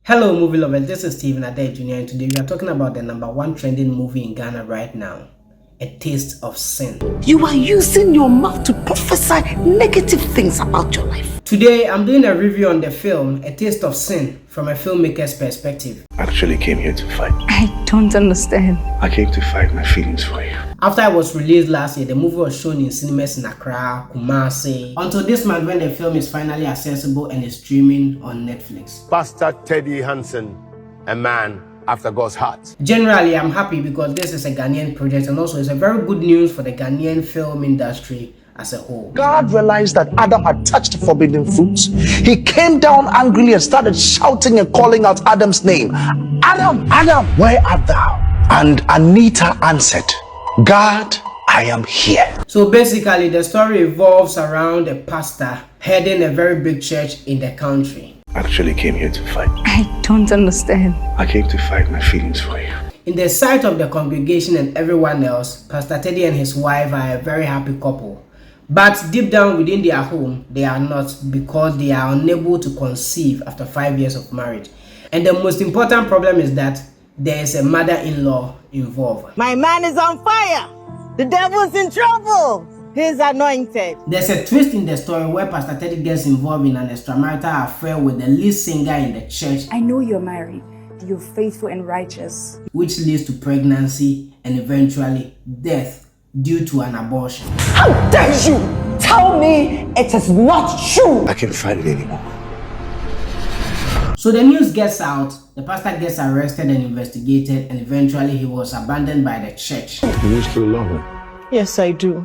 Hello movie lovers, this is Steven Ade Jr. and today we are talking about the #1 trending movie in Ghana right now, A Taste of Sin. You are using your mouth to prophesy negative things about your life. Today I'm doing a review on the film A Taste of Sin from a filmmaker's perspective. I actually came here to fight. I don't understand. I came to fight my feelings for you. After it was released last year, the movie was shown in cinemas in Accra, Kumasi, until this month when the film is finally accessible and is streaming on Netflix. Pastor Teddy Hansen, a man after God's heart. Generally, I'm happy because this is a Ghanaian project and also it's a very good news for the Ghanaian film industry as a whole. God realized that Adam had touched forbidden fruits. He came down angrily and started shouting and calling out Adam's name. Adam, Adam, where art thou? And Anita answered, God, I am here. So basically, the story revolves around a pastor heading a very big church in the country. I actually came here to fight. I don't understand. I came to fight my feelings for you. In the sight of the congregation and everyone else, Pastor Teddy and his wife are a very happy couple. But deep down within their home, they are not, because they are unable to conceive after 5 years of marriage. And the most important problem is that there is a mother-in-law involved. My man is on fire. The devil's in trouble. He's anointed. There's a twist in the story where Pastor Teddy gets involved in an extramarital affair with the lead singer in the church. I know you're married. You're faithful and righteous. Which leads to pregnancy and eventually death due to an abortion. How dare you tell me it is not true? I can't fight it anymore. So the news gets out, the pastor gets arrested and investigated, and eventually he was abandoned by the church. Do you still love her? Yes, I do.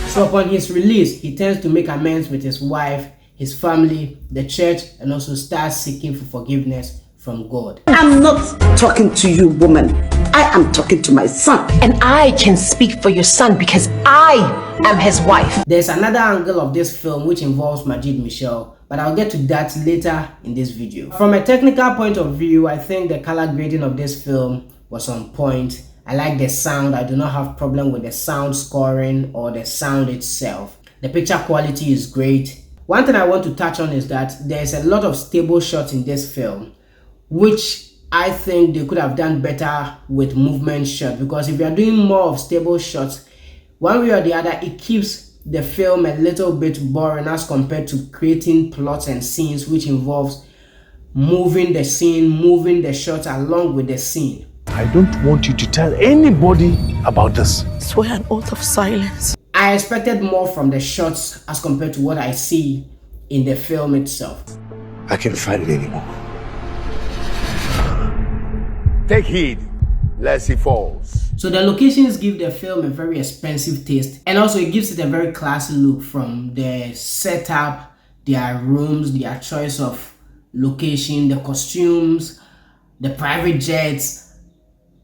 So upon his release, he tends to make amends with his wife, his family, the church, and also starts seeking for forgiveness from God. I'm not talking to you, woman. I am talking to my son. And I can speak for your son because I am his wife. There's another angle of this film which involves Majid, but I'll get to that later in this video. From a technical point of view, I think the color grading of this film was on point. I like the sound. I do not have problem with the sound scoring or the sound itself. The picture quality is great. One thing I want to touch on is that there's a lot of stable shots in this film, which I think they could have done better with movement shots, because if you're doing more of stable shots, one way or the other, it keeps the film a little bit boring as compared to creating plots and scenes which involves moving the scene, moving the shot along with the scene. I don't want you to tell anybody about this. Swear an oath of silence. I expected more from the shots as compared to what I see in the film itself. I can't fight it anymore. Take heed, lest he falls. So the locations give the film a very expensive taste, and also it gives it a very classy look, from the setup, their rooms, their choice of location, the costumes, the private jets.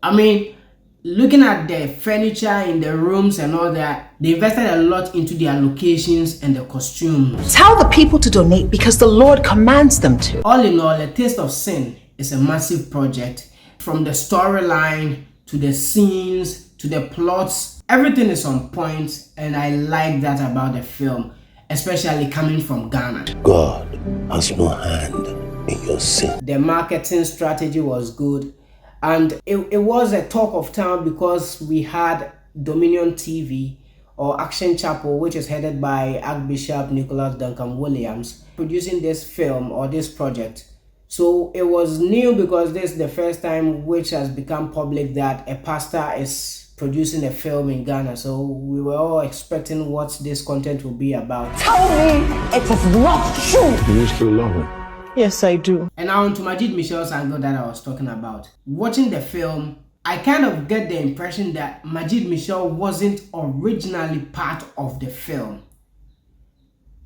I mean, looking at the furniture in the rooms and all that, they invested a lot into their locations and the costumes. Tell the people to donate because the Lord commands them to. All in all, A Taste of Sin is a massive project. From the storyline to the scenes to the plots, everything is on point, and I like that about the film, especially coming from Ghana. God has no hand in your sin. The marketing strategy was good, and it was a talk of town because we had Dominion TV or Action Chapel, which is headed by Archbishop Nicholas Duncan Williams, producing this film or this project. So it was new because this is the first time which has become public that a pastor is producing a film in Ghana. So we were all expecting what this content will be about. Tell me it is not true. Do you still love her? Yes, I do. And now on to Majid angle that I was talking about. Watching the film, I kind of get the impression that Majid wasn't originally part of the film.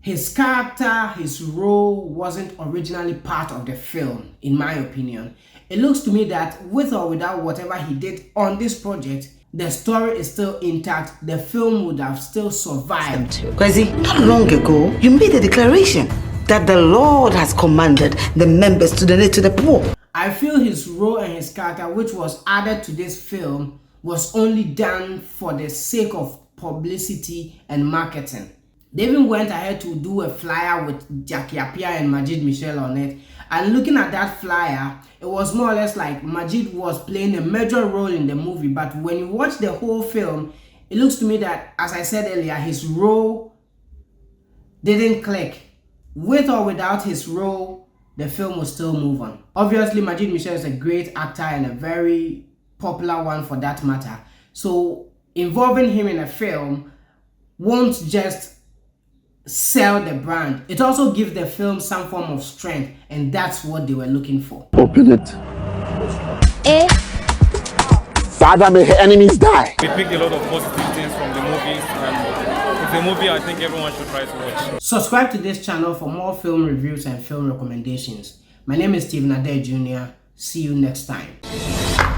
His character, his role wasn't originally part of the film, in my opinion. It looks to me that with or without whatever he did on this project, the story is still intact. The film would have still survived. Kwesi, not long ago, you made a declaration that the Lord has commanded the members to donate to the poor. I feel his role and his character, which was added to this film, was only done for the sake of publicity and marketing. They even went ahead to do a flyer with Ypee and Majid on it. And looking at that flyer, it was more or less like Majid was playing a major role in the movie, but when you watch the whole film, it looks to me that, as I said earlier, his role didn't click. With or without his role, the film will still move on. Obviously, Majid Michel is a great actor and a very popular one for that matter. So involving him in a film won't just sell the brand. It also gives the film some form of strength, and that's what they were looking for. Open it. Father, may her enemies die. We picked a lot of positive things from the movies, and it's a movie I think everyone should try to watch. Subscribe to this channel for more film reviews and film recommendations. My name is Stephen Ade Jr. See you next time.